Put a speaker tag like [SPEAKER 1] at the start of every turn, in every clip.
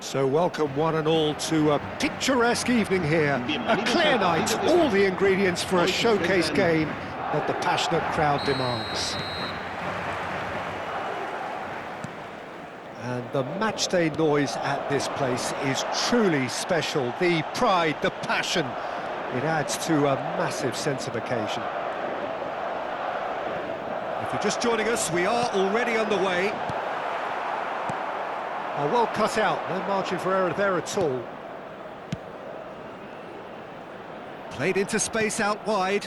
[SPEAKER 1] So welcome one and all to a picturesque evening here. A clear night, all the ingredients for a showcase game that the passionate crowd demands. And the matchday noise at this place is truly special. The pride, the passion, it adds to a massive sense of occasion. If you're just joining us, we are already underway. Well cut out, no margin for error there at all. Played into space out wide.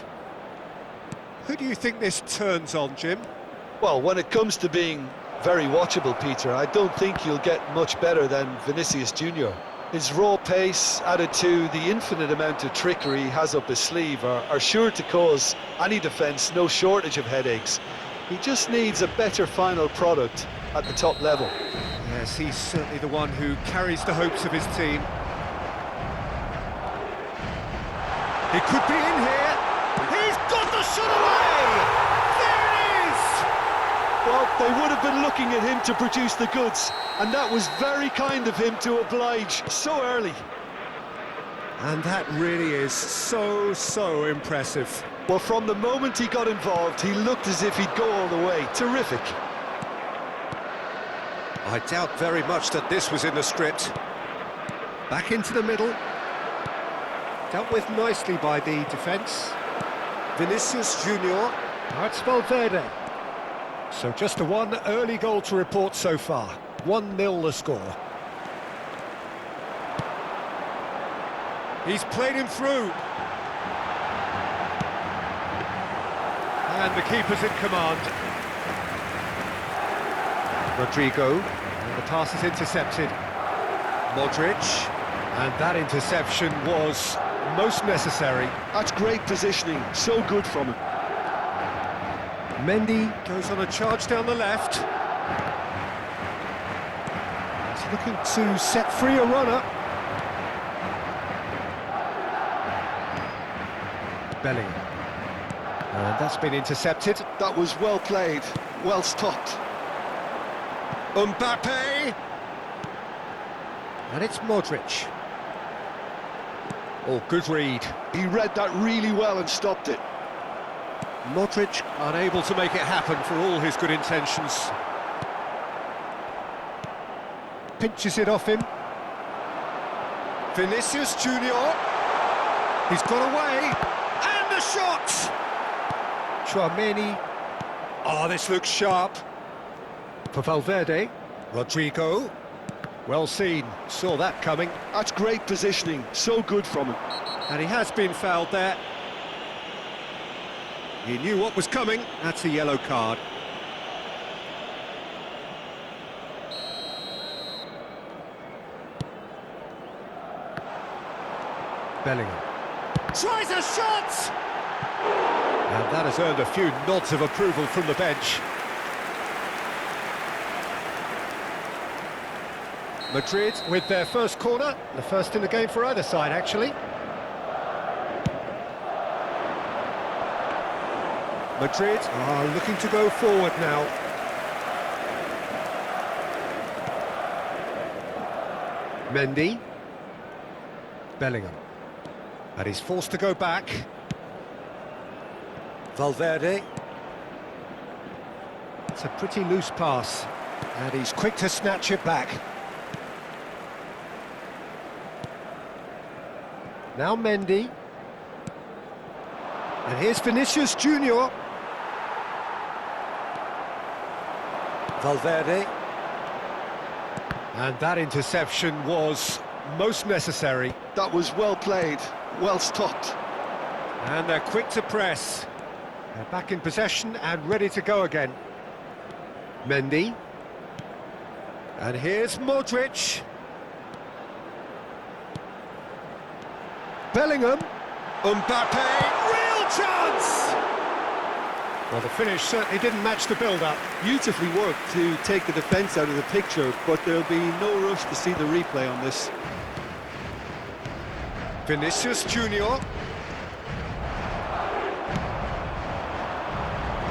[SPEAKER 1] Who do you think this turns on, Jim?
[SPEAKER 2] Well, when it comes to being very watchable, Peter, I don't think you'll get much better than Vinicius Junior. His raw pace, added to the infinite amount of trickery he has up his sleeve, are sure to cause any defence no shortage of headaches. He just needs a better final product at the top level.
[SPEAKER 1] Yes, he's certainly the one who carries the hopes of his team. He could be in here. He's got the shot away! There it is!
[SPEAKER 2] Well, they would have been looking at him to produce the goods, and that was very kind of him to oblige so early.
[SPEAKER 1] And that really is so impressive.
[SPEAKER 2] Well, from the moment he got involved, he looked as if he'd go all the way. Terrific.
[SPEAKER 1] I doubt very much that this was in the script. Back into the middle. Dealt with nicely by the defence. Vinicius Junior. Now it's Valverde. So just the one early goal to report so far. 1-0 the score. He's played him through. And the keeper's in command. Rodrigo, and the pass is intercepted. Modric, and that interception was most necessary.
[SPEAKER 2] That's great positioning, so good from him.
[SPEAKER 1] Mendy goes on a charge down the left. He's looking to set free a runner. Bellingham. And that's been intercepted.
[SPEAKER 2] That was well played, well stopped.
[SPEAKER 1] Mbappe! And it's Modric. Oh, good read.
[SPEAKER 2] He read that really well and stopped it.
[SPEAKER 1] Modric unable to make it happen for all his good intentions. Pinches it off him. Vinicius Junior. He's got away. And the shot! Tchouaméni. Oh, this looks sharp. For Valverde. Rodrigo. Well seen. Saw that coming.
[SPEAKER 2] That's great positioning. So good from him.
[SPEAKER 1] And he has been fouled there. He knew what was coming. That's a yellow card. Bellingham. Tries a shot! And that has earned a few nods of approval from the bench. Madrid with their first corner. The first in the game for either side, actually. Madrid are looking to go forward now. Mendy. Bellingham. And he's forced to go back. Valverde. It's a pretty loose pass. And he's quick to snatch it back. Now Mendy. And here's Vinicius Junior. Valverde. And that interception was most necessary.
[SPEAKER 2] That was well played, well stopped.
[SPEAKER 1] And they're quick to press. They're back in possession and ready to go again. Mendy. And here's Modric. Bellingham. Mbappe. Real chance! Well, the finish certainly didn't match the build-up.
[SPEAKER 2] Beautifully worked to take the defence out of the picture, but there'll be no rush to see the replay on this.
[SPEAKER 1] Vinicius Junior.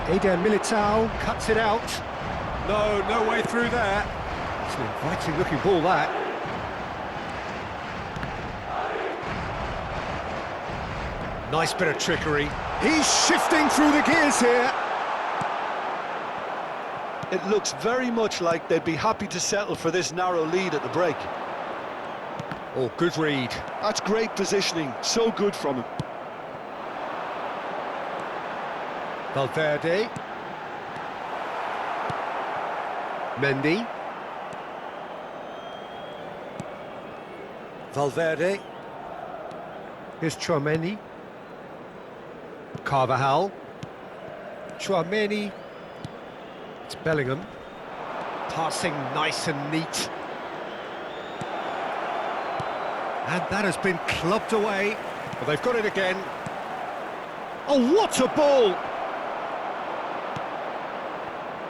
[SPEAKER 1] Eder Militao cuts it out. No way through there. It's an inviting looking ball, that. Nice bit of trickery. He's shifting through the gears here.
[SPEAKER 2] It looks very much like they'd be happy to settle for this narrow lead at the break.
[SPEAKER 1] Oh, good read.
[SPEAKER 2] That's great positioning, so good from him.
[SPEAKER 1] Valverde. Mendy. Valverde. Here's Tchouaméni. Carvajal. Tchouaméni. It's Bellingham. Passing nice and neat. And that has been clubbed away. Well, they've got it again. Oh, what a ball!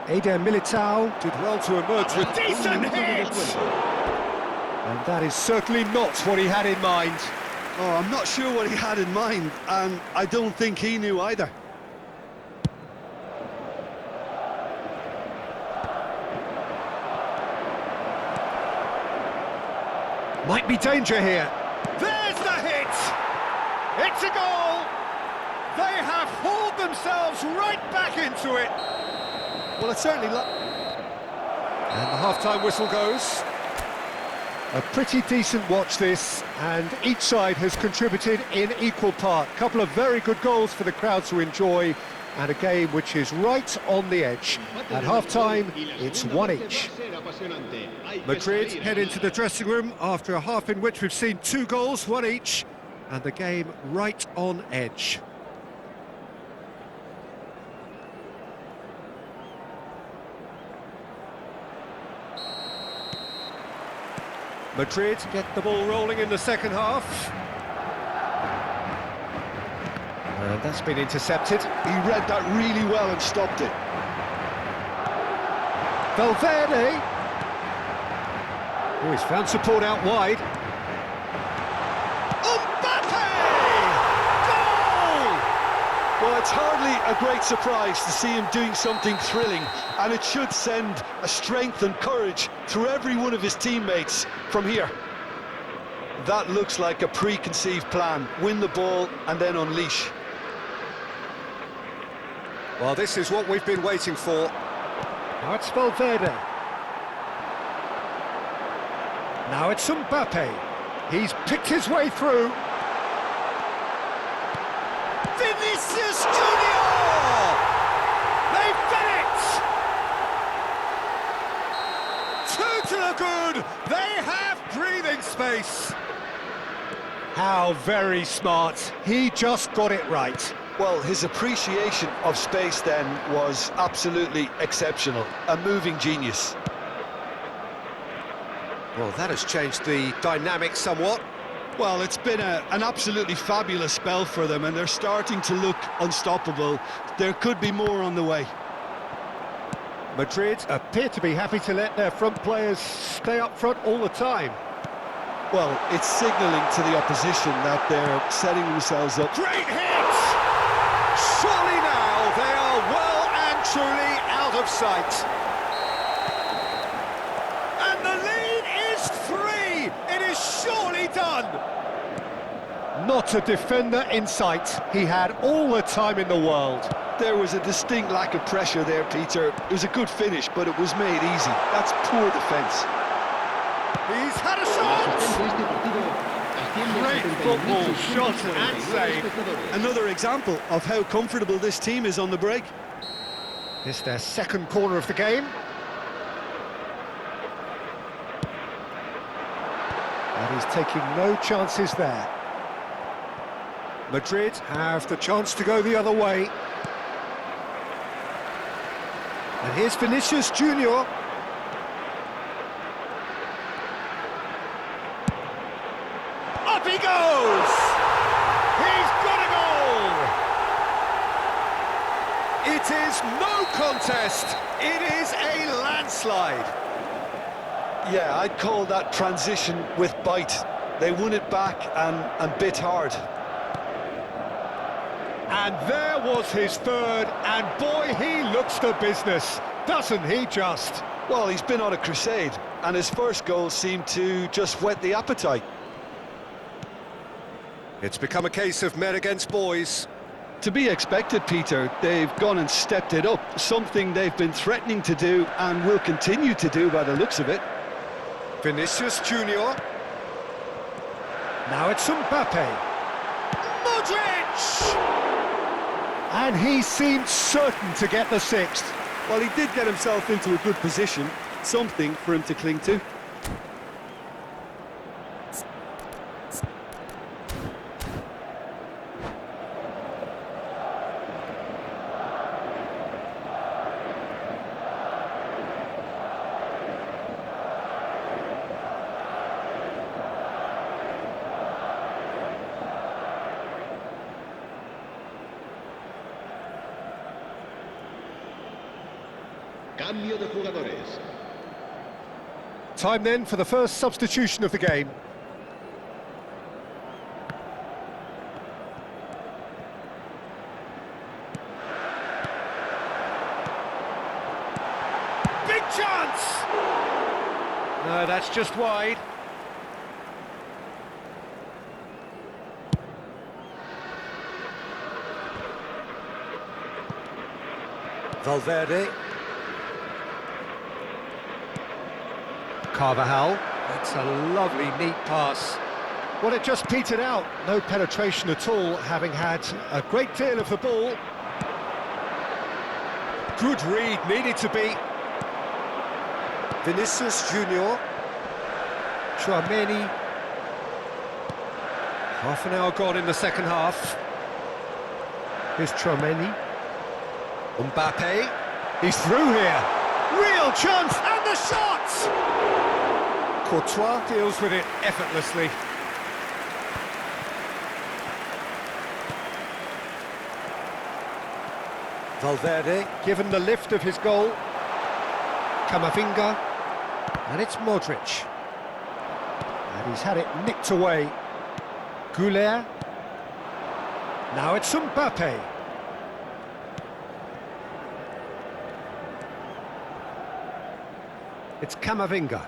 [SPEAKER 1] Eder Militao did well to emerge with decent hits! And that is certainly not what he had in mind.
[SPEAKER 2] Oh, I'm not sure what he had in mind, and I don't think he knew either.
[SPEAKER 1] Might be danger here. There's the hit! It's a goal! They have hauled themselves right back into it.
[SPEAKER 2] Well, it's certainly...
[SPEAKER 1] And the half-time whistle goes. A pretty decent watch this, and each side has contributed in equal part. A couple of very good goals for the crowd to enjoy, and a game which is right on the edge. At half-time, it's one each. Madrid head into the dressing room after a half in which we've seen 2 goals, one each, and the game right on edge. Madrid get the ball rolling in the second half. And that's been intercepted.
[SPEAKER 2] He read that really well and stopped it.
[SPEAKER 1] Valverde. Oh, he's found support out wide. Mbappe! Goal!
[SPEAKER 2] Well, it's hardly a great surprise to see him doing something thrilling, and it should send a strength and courage through every one of his teammates from here. That looks like a preconceived plan. Win the ball and then unleash.
[SPEAKER 1] Well, this is what we've been waiting for. Now it's Valverde. Now it's Mbappe. He's picked his way through. Vinicius Junior! They've done it! 2 to the good! They have breathing space! How very smart. He just got it right.
[SPEAKER 2] Well, his appreciation of space then was absolutely exceptional. A moving genius.
[SPEAKER 1] Well, that has changed the dynamic somewhat.
[SPEAKER 2] Well, it's been an absolutely fabulous spell for them, and they're starting to look unstoppable. There could be more on the way.
[SPEAKER 1] Madrid appear to be happy to let their front players stay up front all the time.
[SPEAKER 2] Well, it's signalling to the opposition that they're setting themselves up.
[SPEAKER 1] Great hit! Surely now they are well and truly out of sight. And the lead is 3! It is surely done! Not a defender in sight. He had all the time in the world.
[SPEAKER 2] There was a distinct lack of pressure there, Peter. It was a good finish, but it was made easy. That's poor defence.
[SPEAKER 1] He's had a shot! Great football, shot and save.
[SPEAKER 2] Another example of how comfortable this team is on the break.
[SPEAKER 1] This is their second corner of the game. And he's taking no chances there. Madrid have the chance to go the other way. And here's Vinicius Junior. Up he goes! He's got a goal! It is no contest. It is a landslide.
[SPEAKER 2] Yeah, I'd call that transition with bite. They won it back and bit hard.
[SPEAKER 1] And there was his third, and boy, he looks the business, doesn't he just?
[SPEAKER 2] Well, he's been on a crusade, and his first goal seemed to just whet the appetite.
[SPEAKER 1] It's become a case of men against boys.
[SPEAKER 2] To be expected, Peter. They've gone and stepped it up, something they've been threatening to do and will continue to do by the looks of it.
[SPEAKER 1] Vinicius Junior. Now it's Mbappe. Modric! And he seemed certain to get the sixth.
[SPEAKER 2] Well, he did get himself into a good position, something for him to cling to.
[SPEAKER 3] Cambio de jugadores.
[SPEAKER 1] Time then for the first substitution of the game. Big chance! No, that's just wide. Valverde. Carvajal. That's a lovely, neat pass. Well, it just petered out. No penetration at all, having had a great deal of the ball. Good read, needed to be. Vinicius Junior. Tchouaméni. Half an hour gone in the second half. Here's Tchouaméni. Mbappe. He's through here. Real chance, and the shot! Courtois deals with it effortlessly. Valverde, given the lift of his goal. Camavinga. And it's Modric. And he's had it nicked away. Goulet. Now it's Mbappe. It's Camavinga.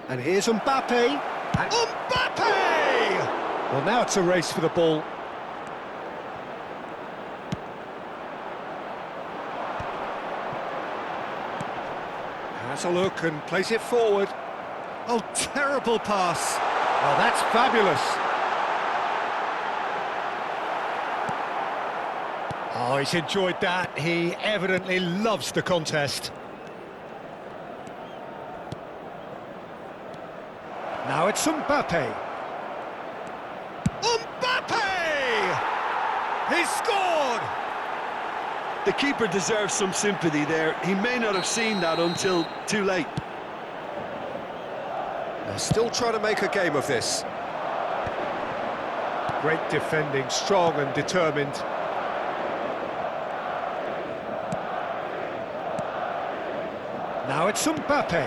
[SPEAKER 1] And here's Mbappe. And Mbappe! Well, now it's a race for the ball. Has a look and plays it forward. Oh, terrible pass. Well, that's fabulous. Oh, he's enjoyed that. He evidently loves the contest. Now it's Mbappe. Mbappe! He's scored!
[SPEAKER 2] The keeper deserves some sympathy there. He may not have seen that until too late.
[SPEAKER 1] They're still trying to make a game of this. Great defending, strong and determined. Now it's Mbappe.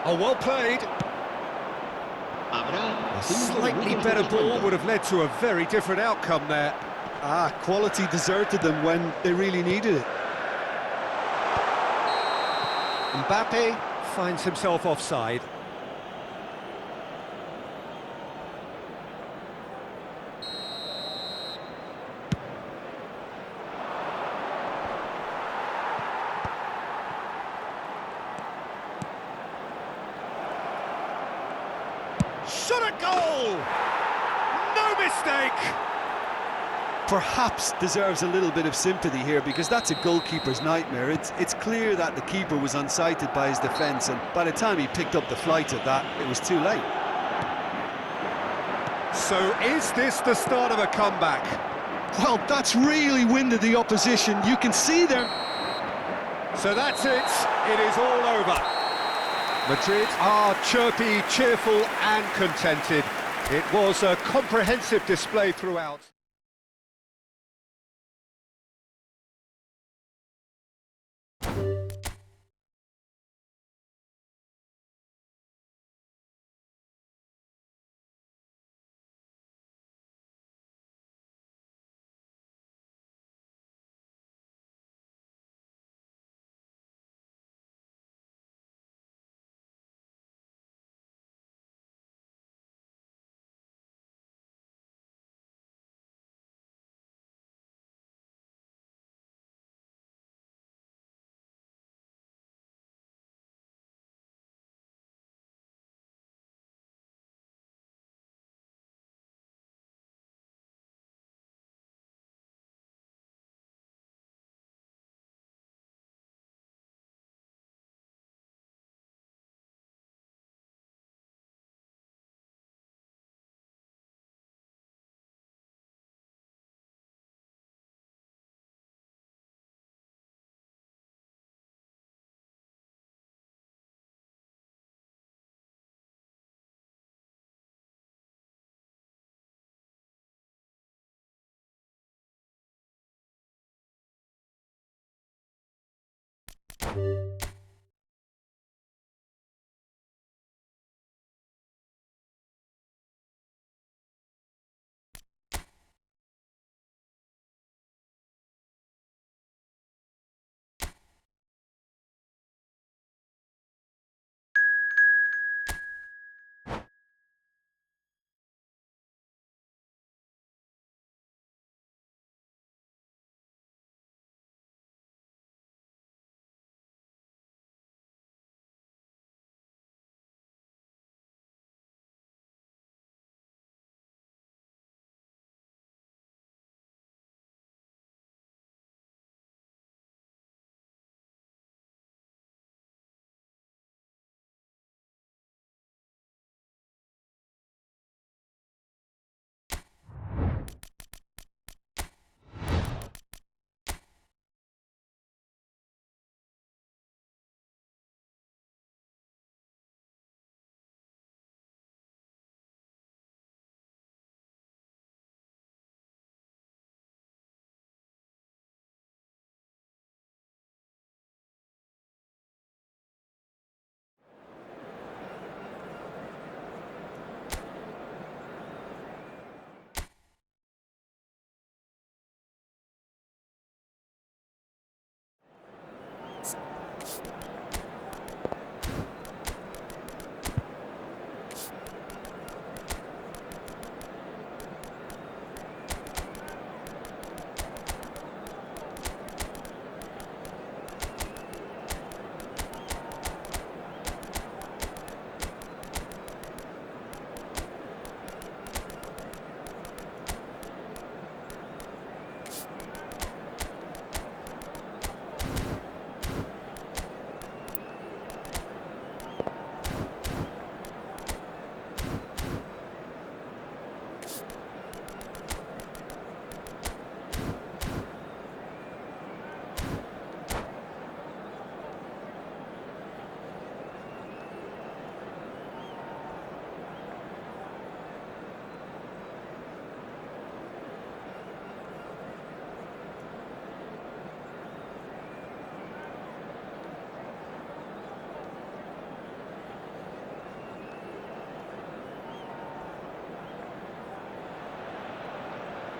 [SPEAKER 1] Oh, well played. A slightly better ball would have led to a very different outcome there.
[SPEAKER 2] Quality deserted them when they really needed it.
[SPEAKER 1] Mbappe finds himself offside. Shot a goal! No mistake!
[SPEAKER 2] Perhaps deserves a little bit of sympathy here because that's a goalkeeper's nightmare. It's clear that the keeper was unsighted by his defence, and by the time he picked up the flight of that, it was too late.
[SPEAKER 1] So is this the start of a comeback?
[SPEAKER 2] Well, that's really winded the opposition. You can see them.
[SPEAKER 1] So that's it. It is all over. Madrid are chirpy, cheerful and contented. It was a comprehensive display throughout.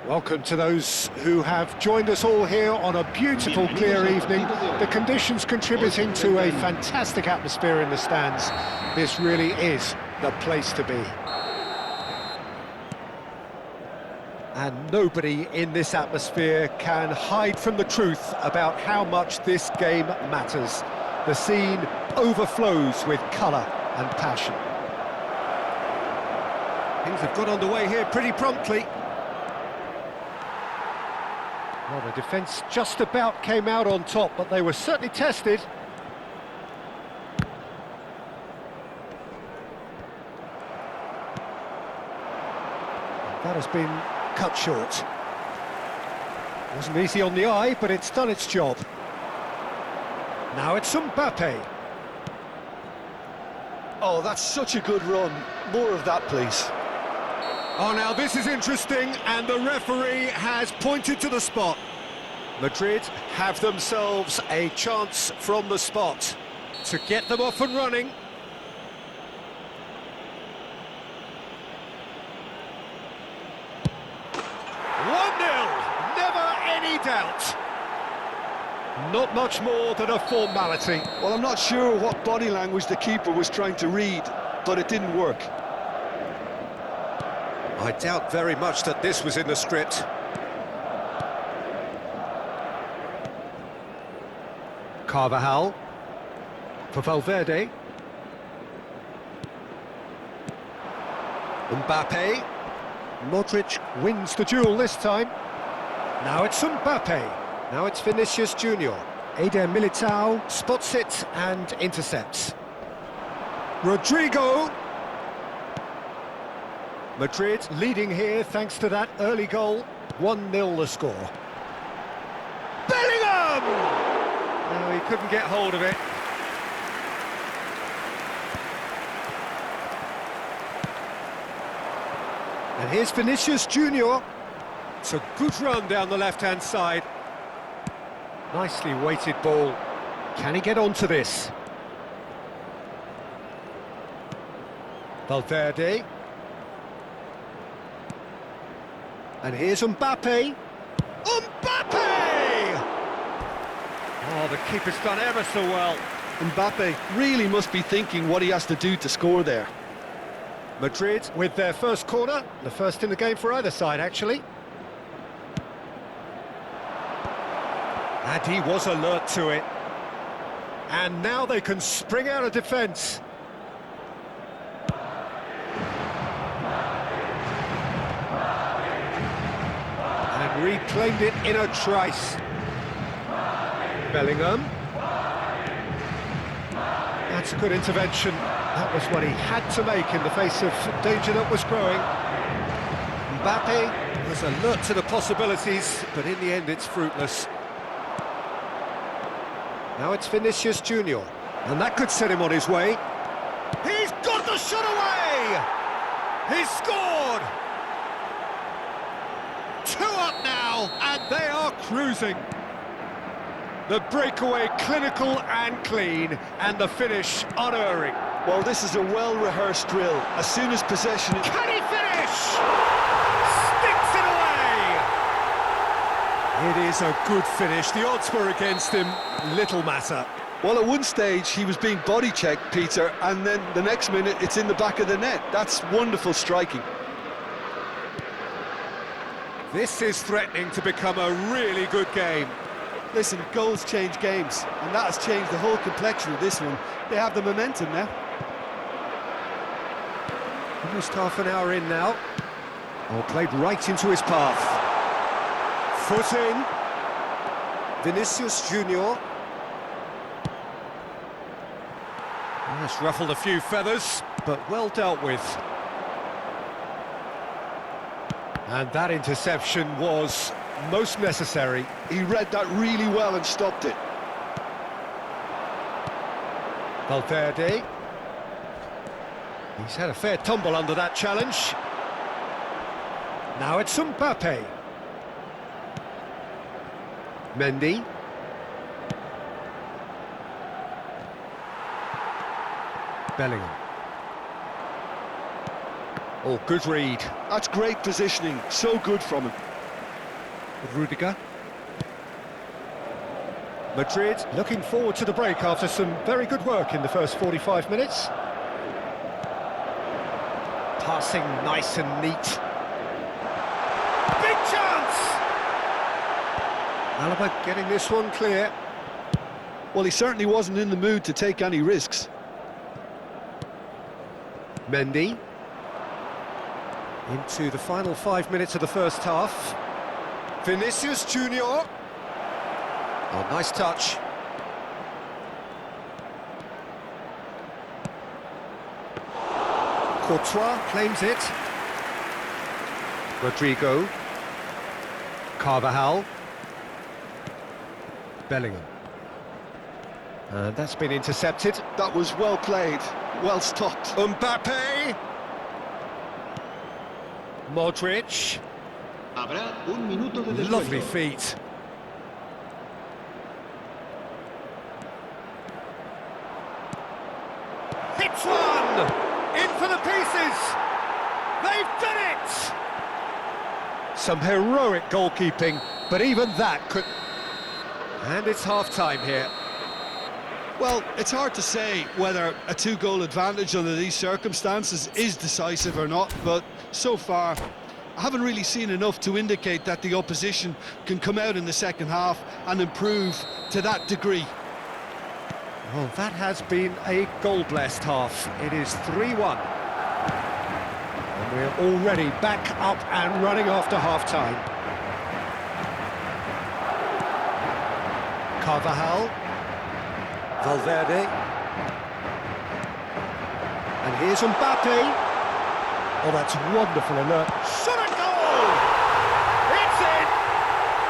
[SPEAKER 1] Welcome to those who have joined us all here on a beautiful, clear evening. The conditions contributing to a fantastic atmosphere in the stands. This really is the place to be. And nobody in this atmosphere can hide from the truth about how much this game matters. The scene overflows with colour and passion. Things have got underway here pretty promptly. Well, the defence just about came out on top, but they were certainly tested. That has been cut short. Wasn't easy on the eye, but it's done its job. Now it's Mbappe.
[SPEAKER 2] Oh, that's such a good run. More of that, please.
[SPEAKER 1] Oh, now this is interesting, and the referee has pointed to the spot. Madrid have themselves a chance from the spot to get them off and running. Never any doubt. Not much more than a formality.
[SPEAKER 2] Well, I'm not sure what body language the keeper was trying to read, but it didn't work.
[SPEAKER 1] I doubt very much that this was in the script. Carvajal for Valverde. Mbappe. Modric wins the duel this time. Now it's Mbappe. Now it's Vinicius Junior. Eder Militao spots it and intercepts. Rodrigo. Madrid leading here thanks to that early goal. 1-0 the score. Bellingham! No, he couldn't get hold of it. And here's Vinicius Junior. It's a good run down the left-hand side. Nicely weighted ball. Can he get onto this? Valverde. And here's Mbappe. Mbappe! Oh, the keeper's done ever so well.
[SPEAKER 2] Mbappe really must be thinking what he has to do to score there.
[SPEAKER 1] Madrid with their first corner, the first in the game for either side, actually. And he was alert to it. And now they can spring out of defence. And reclaimed it in a trice. Bellingham. That's a good intervention. That was what he had to make in the face of danger that was growing. Mbappe was alert to the possibilities, but in the end it's fruitless. Now it's Vinicius Junior, and that could set him on his way. He's got the shot away! He's scored! 2 up now, and they are cruising. The breakaway clinical and clean, and the finish unerring.
[SPEAKER 2] Well, this is a well-rehearsed drill. As soon as possession...
[SPEAKER 1] Can he finish? Sticks it away! It is a good finish. The odds were against him. Little matter.
[SPEAKER 2] Well, at one stage he was being body-checked, Peter, and then the next minute it's in the back of the net. That's wonderful striking.
[SPEAKER 1] This is threatening to become a really good game.
[SPEAKER 2] Listen, goals change games, and that has changed the whole complexion of this one. They have the momentum now.
[SPEAKER 1] Almost half an hour in now. Oh, played right into his path. Foot in. Vinicius Junior. That's ruffled a few feathers, but well dealt with. And that interception was most necessary.
[SPEAKER 2] He read that really well and stopped it.
[SPEAKER 1] Valverde. He's had a fair tumble under that challenge. Now it's Mbappe. Mendy. Bellingham. Oh, good read.
[SPEAKER 2] That's great positioning, so good from him.
[SPEAKER 1] Rudiger. Madrid looking forward to the break after some very good work in the first 45 minutes. Passing nice and neat. Big chance! Alaba getting this one clear.
[SPEAKER 2] Well, he certainly wasn't in the mood to take any risks.
[SPEAKER 1] Mendy. Into the final 5 minutes of the first half. Vinicius Junior. Oh, nice touch. Courtois claims it. Rodrigo. Carvajal. Bellingham. And that's been intercepted.
[SPEAKER 2] That was well played, well stopped.
[SPEAKER 1] Mbappe. Modric.
[SPEAKER 3] Habrá un minuto de descuento.
[SPEAKER 1] Lovely feet. Hits one! In for the pieces! They've done it! Some heroic goalkeeping, but even that could... And it's half-time here.
[SPEAKER 2] Well, it's hard to say whether a 2-goal advantage under these circumstances is decisive or not, but so far I haven't really seen enough to indicate that the opposition can come out in the second half and improve to that degree.
[SPEAKER 1] Well, that has been a goal-blessed half. It is 3-1. And we're already back up and running after half-time. Carvajal. Valverde. And here's Mbappe. Oh, that's wonderful alert. Shot and goal! It's in!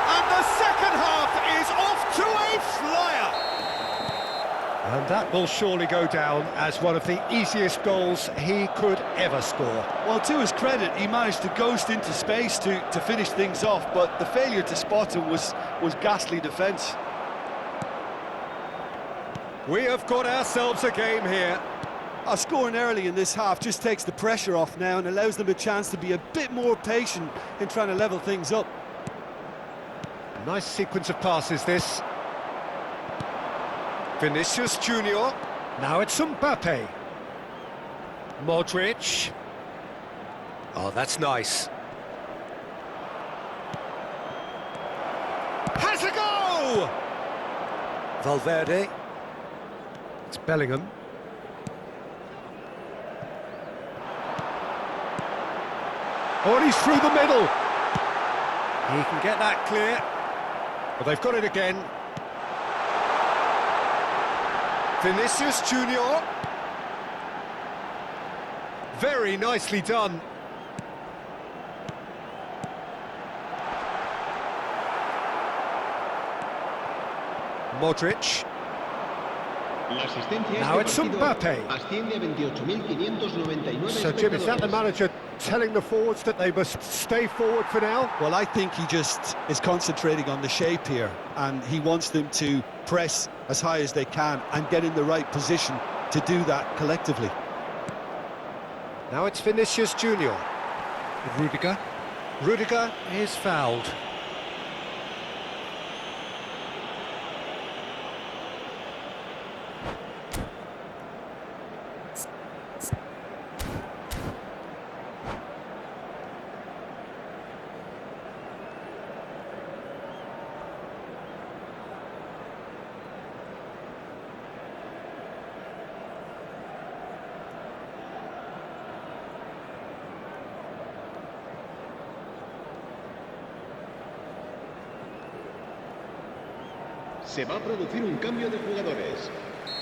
[SPEAKER 1] And the second half is off to a flyer! And that will surely go down as one of the easiest goals he could ever score.
[SPEAKER 2] Well, to his credit, he managed to ghost into space to finish things off, but the failure to spot him was ghastly defence.
[SPEAKER 1] We have got ourselves a game here.
[SPEAKER 4] Scoring early in this half just takes the pressure off now and allows them a chance to be a bit more patient in trying to level things up.
[SPEAKER 1] Nice sequence of passes, this. Vinicius Junior. Now it's Mbappe. Modric. Oh, that's nice. Has a go! Valverde. It's Bellingham. Oh, and he's through the middle. He can get that clear. But they've got it again. Vinicius Junior. Very nicely done. Modric.
[SPEAKER 3] La asistencia
[SPEAKER 1] Now
[SPEAKER 3] este
[SPEAKER 1] it's
[SPEAKER 3] partido
[SPEAKER 1] Mbappe.
[SPEAKER 3] asciende a 28.599
[SPEAKER 1] So, Jim, is that the
[SPEAKER 3] espectadores.
[SPEAKER 1] manager telling the forwards that they must stay forward for now?
[SPEAKER 4] Well, I think he just is concentrating on the shape here, and he wants them to press as high as they can and get in the right position to do that collectively.
[SPEAKER 1] Now it's Vinicius Junior. Rudiger. Rudiger is fouled.
[SPEAKER 3] Se va a producir un cambio de jugadores.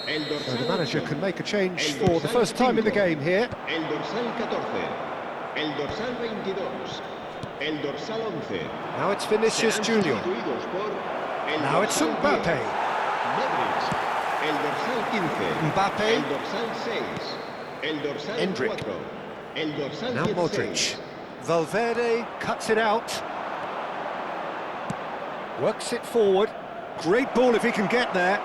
[SPEAKER 3] El
[SPEAKER 1] So
[SPEAKER 3] dorsal
[SPEAKER 1] the manager
[SPEAKER 3] 8,
[SPEAKER 1] can make a change
[SPEAKER 3] el
[SPEAKER 1] for the
[SPEAKER 3] dorsal
[SPEAKER 1] first time in the
[SPEAKER 3] 5,
[SPEAKER 1] game here.
[SPEAKER 3] El dorsal 14, el dorsal 22, el dorsal 11.
[SPEAKER 1] Now it's Vinicius
[SPEAKER 3] Serán
[SPEAKER 1] Junior.
[SPEAKER 3] sustituidos por el
[SPEAKER 1] Now it's
[SPEAKER 3] dorsal 10,
[SPEAKER 1] Mbappe.
[SPEAKER 3] Modric, el dorsal 15,
[SPEAKER 1] Mbappe.
[SPEAKER 3] el dorsal 6, el dorsal
[SPEAKER 1] Endrick.
[SPEAKER 3] 4, el dorsal
[SPEAKER 1] Now
[SPEAKER 3] 16.
[SPEAKER 1] Modric. Valverde cuts it out. Works it forward. Great ball if he can get there.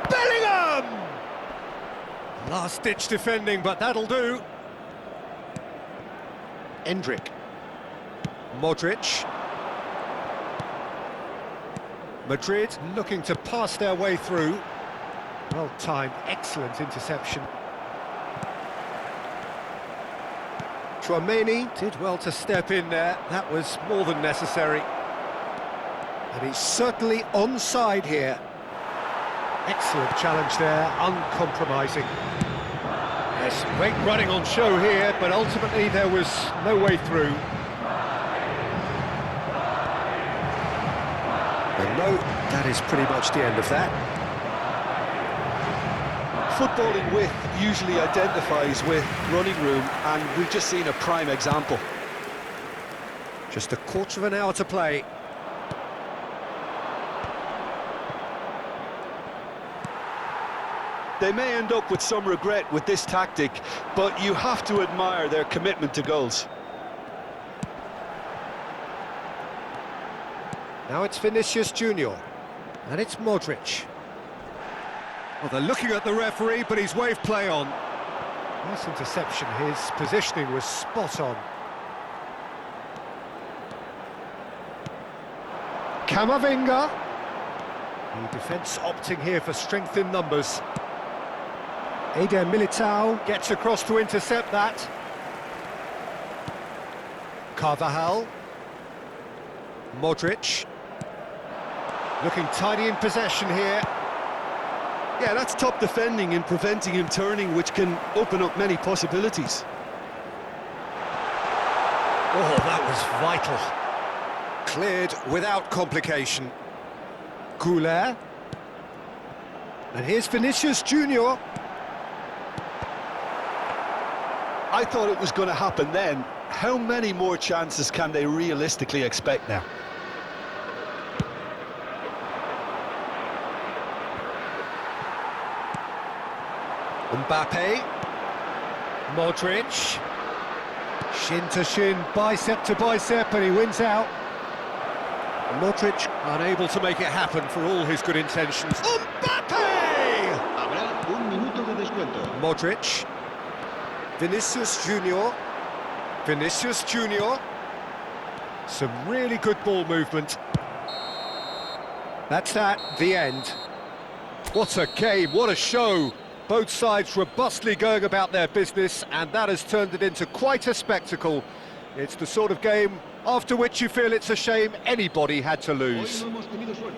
[SPEAKER 1] Bellingham! Last-ditch defending, but that'll do. Endrick. Modric. Madrid looking to pass their way through. Well-timed, excellent interception. Tchouaméni did well to step in there. That was more than necessary. And he's certainly onside here. Excellent challenge there, uncompromising. There's great running on show here, but ultimately there was no way through. And no, that is pretty much the end of that.
[SPEAKER 4] Footballing width usually identifies with running room, and we've just seen a prime example.
[SPEAKER 1] Just a quarter of an hour to play.
[SPEAKER 4] They may end up with some regret with this tactic, but you have to admire their commitment to goals.
[SPEAKER 1] Now it's Vinicius Junior, and it's Modric. Well, they're looking at the referee, but he's waved play on. Nice interception, his positioning was spot on. Camavinga. The defence opting here for strength in numbers. Eder Militao gets across to intercept that. Carvajal. Modric. Looking tidy in possession here.
[SPEAKER 4] Yeah, that's top defending and preventing him turning, which can open up many possibilities.
[SPEAKER 1] Oh, that was vital. Cleared without complication. Goulet. And here's Vinicius Junior.
[SPEAKER 4] I thought it was going to happen then. How many more chances can they realistically expect now?
[SPEAKER 1] Mbappe. Modric. Shin to shin, bicep to bicep, and he wins out. Modric unable to make it happen for all his good intentions. Mbappe!
[SPEAKER 3] Habrá un minuto de descuento.
[SPEAKER 1] Modric. Vinicius Junior. Vinicius Junior. Some really good ball movement. That's the end. What a game, what a show. Both sides robustly going about their business, and that has turned it into quite a spectacle. It's the sort of game after which you feel it's a shame anybody had to
[SPEAKER 3] Hoy
[SPEAKER 1] lose.
[SPEAKER 3] no hemos tenido suerte.